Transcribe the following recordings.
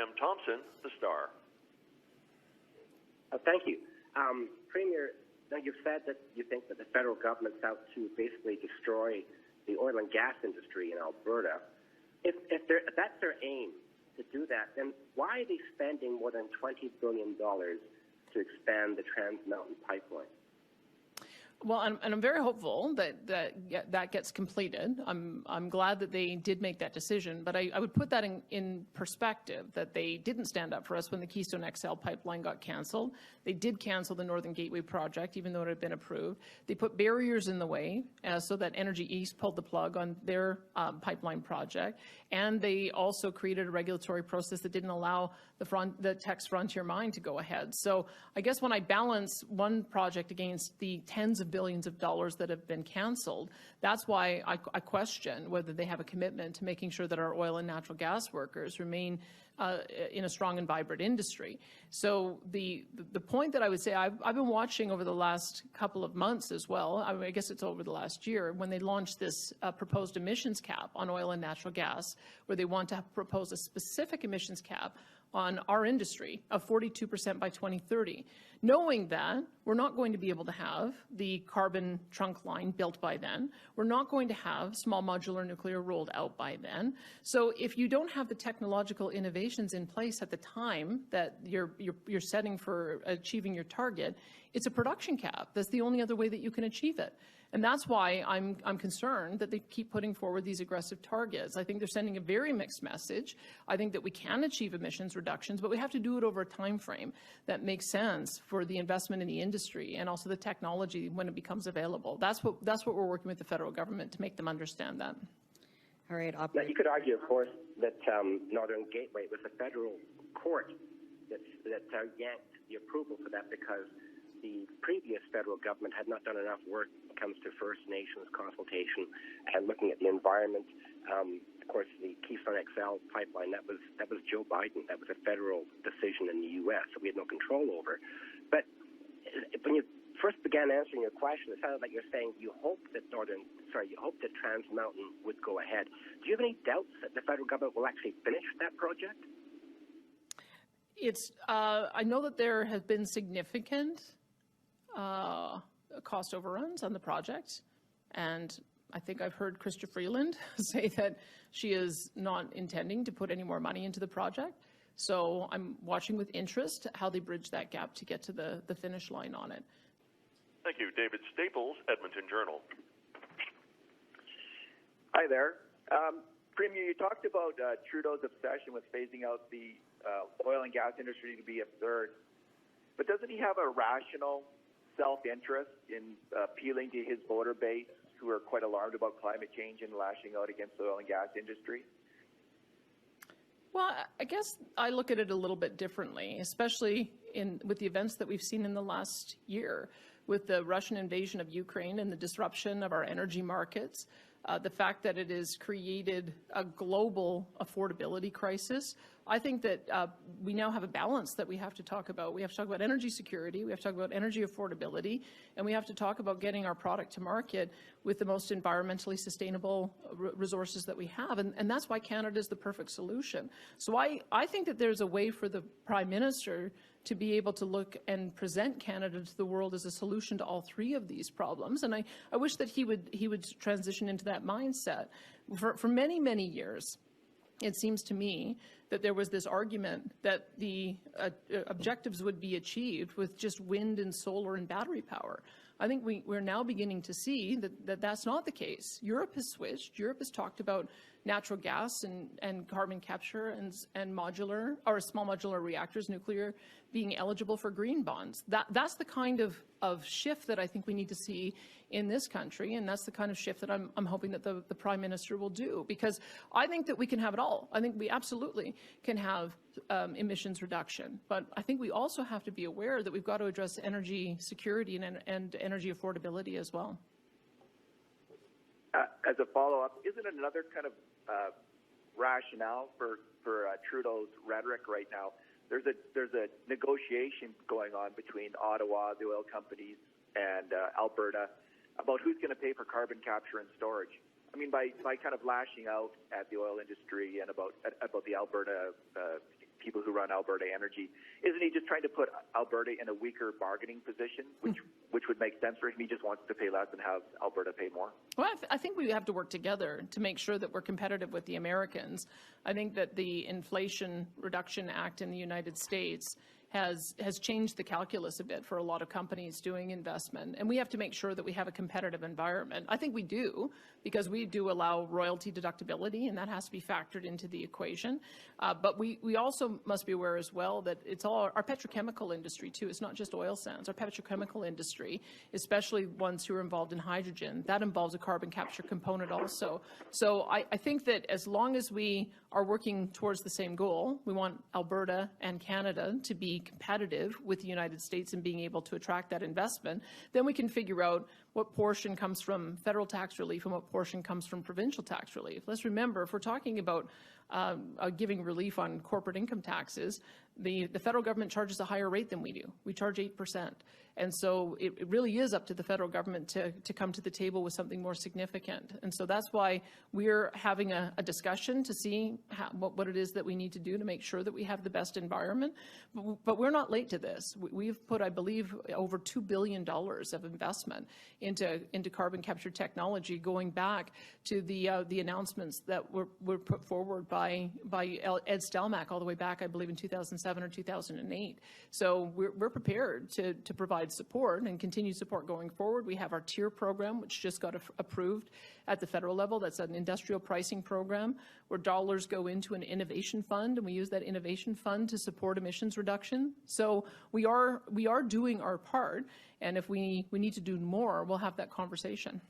Graham Thompson, The Star. Thank you. Premier, now you've said that you think that the federal government's out to basically destroy the oil and gas industry in Alberta. If that's their aim to do that, then why are they spending more than $20 billion to expand the Trans Mountain Pipeline? Well, and I'm very hopeful that gets completed. I'm glad that they did make that decision, but I would put that in perspective, that they didn't stand up for us when the Keystone XL pipeline got cancelled. They did cancel the Northern Gateway project, even though it had been approved. They put barriers in the way so that Energy East pulled the plug on their pipeline project, and they also created a regulatory process that didn't allow the Tex Frontier mine to go ahead. So I guess when I balance one project against the tens of billions of dollars that have been cancelled, that's why I question whether they have a commitment to making sure that our oil and natural gas workers remain in a strong and vibrant industry. So the point that I would say, I've been watching over the last couple of months as well, I guess it's over the last year, when they launched this proposed emissions cap on oil and natural gas, where they want to propose a specific emissions cap on our industry of 42% by 2030, knowing that we're not going to be able to have the carbon trunk line built by then. We're not going to have small modular nuclear rolled out by then. So if you don't have the technological innovations in place at the time that you're setting for achieving your target, it's a production cap. That's the only other way that you can achieve it. And that's why I'm concerned that they keep putting forward these aggressive targets. I think they're sending a very mixed message. I think that we can achieve emissions reductions, but we have to do it over a time frame that makes sense for the investment in the industry and also the technology when it becomes available. That's what we're working with the federal government to make them understand that. All right, now, you could argue, of course, that Northern Gateway was a federal court that yanked the approval for that because the previous federal government had not done enough work when it comes to First Nations consultation and looking at the environment. Of course, the Keystone XL pipeline, that was Joe Biden. That was a federal decision in the U.S., so we had no control over. But when you first began answering your question, it sounded like you're saying you hope that Trans Mountain would go ahead. Do you have any doubts that the federal government will actually finish that project? I know that there have been significant cost overruns on the project, and I think I've heard Chrystia Freeland say that she is not intending to put any more money into the project. So I'm watching with interest how they bridge that gap to get to the finish line on it. Thank you. David Staples, Edmonton Journal. Hi there. Premier, you talked about Trudeau's obsession with phasing out the oil and gas industry to be absurd, but doesn't he have a rational self-interest in appealing to his voter base who are quite alarmed about climate change and lashing out against the oil and gas industry? Well, I guess I look at it a little bit differently, especially with the events that we've seen in the last year, with the Russian invasion of Ukraine and the disruption of our energy markets, the fact that it has created a global affordability crisis. I think that we now have a balance that we have to talk about. We have to talk about energy security, we have to talk about energy affordability, and we have to talk about getting our product to market with the most environmentally sustainable resources that we have. And that's why Canada is the perfect solution. So I think that there's a way for the Prime Minister to be able to look and present Canada to the world as a solution to all three of these problems. And I wish that he would transition into that mindset. For many, many years, it seems to me that there was this argument that the objectives would be achieved with just wind and solar and battery power. I think we're now beginning to see that that's not the case. Europe has switched. Europe has talked about natural gas and carbon capture and modular or small modular reactors, nuclear, being eligible for green bonds. That's the kind of shift that I think we need to see in this country, and that's the kind of shift that I'm hoping that the Prime Minister will do, because I think that we can have it all. I think we absolutely can have emissions reduction, but I think we also have to be aware that we've got to address energy security and energy affordability as well. As a follow-up, isn't it another kind of rationale for Trudeau's rhetoric right now? There's a negotiation going on between Ottawa, the oil companies, and Alberta about who's going to pay for carbon capture and storage. I mean, by kind of lashing out at the oil industry and about the Alberta people who run Alberta Energy. Isn't he just trying to put Alberta in a weaker bargaining position, which would make sense for him? He just wants to pay less and have Alberta pay more. Well, I think we have to work together to make sure that we're competitive with the Americans. I think that the Inflation Reduction Act in the United States has changed the calculus a bit for a lot of companies doing investment, and we have to make sure that we have a competitive environment. I think we do, because we do allow royalty deductibility, and that has to be factored into the equation. But we also must be aware as well that it's all our petrochemical industry too. It's not just oil sands. Our petrochemical industry, especially ones who are involved in hydrogen, that involves a carbon capture component also. So I think that as long as we are working towards the same goal, we want Alberta and Canada to be competitive with the United States and being able to attract that investment, then we can figure out what portion comes from federal tax relief and what portion comes from provincial tax relief. Let's remember, if we're talking about giving relief on corporate income taxes, the federal government charges a higher rate than we do. We charge 8%. And so it really is up to the federal government to come to the table with something more significant. And so that's why we're having a discussion to see what it is that we need to do to make sure that we have the best environment. But we're not late to this. We've put, I believe, over $2 billion of investment into carbon capture technology, going back to the announcements that were put forward by Ed Stelmach all the way back, I believe, in 2007 or 2008. So we're prepared to provide support and continued support going forward. We have our TIER program, which just got approved at the federal level. That's an industrial pricing program where dollars go into an innovation fund, and we use that innovation fund to support emissions reduction. So we are doing our part, and if we need to do more, we'll have that conversation.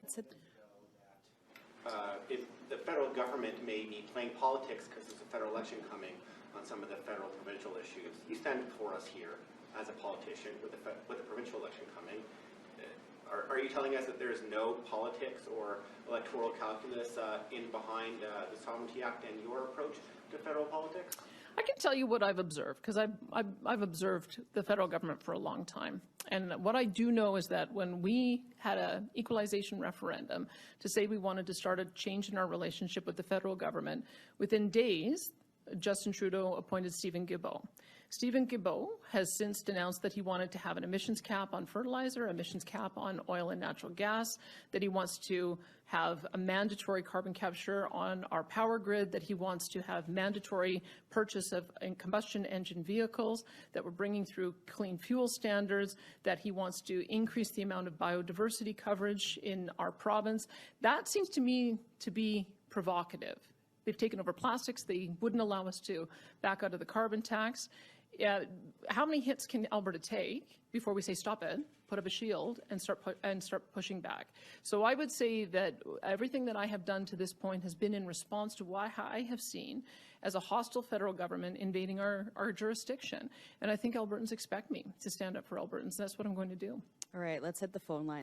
If the federal government may be playing politics because there's a federal election coming on some of the federal provincial issues, you stand before us here as a politician with the provincial election coming. Are you telling us that there is no politics or electoral calculus in behind the Sovereignty Act and your approach to federal politics? I can tell you what I've observed, because I've observed the federal government for a long time. And what I do know is that when we had an equalization referendum to say we wanted to start a change in our relationship with the federal government, within days, Justin Trudeau appointed Stephen Guilbeault. Stephen Guilbeault has since denounced that he wanted to have an emissions cap on fertilizer, emissions cap on oil and natural gas, that he wants to have a mandatory carbon capture on our power grid, that he wants to have mandatory purchase of combustion engine vehicles, that we're bringing through clean fuel standards, that he wants to increase the amount of biodiversity coverage in our province. That seems to me to be provocative. They've taken over plastics. They wouldn't allow us to back out of the carbon tax. How many hits can Alberta take before we say stop it, put up a shield, and start pushing back? So I would say that everything that I have done to this point has been in response to what I have seen as a hostile federal government invading our jurisdiction. And I think Albertans expect me to stand up for Albertans. That's what I'm going to do. All right, let's hit the phone line.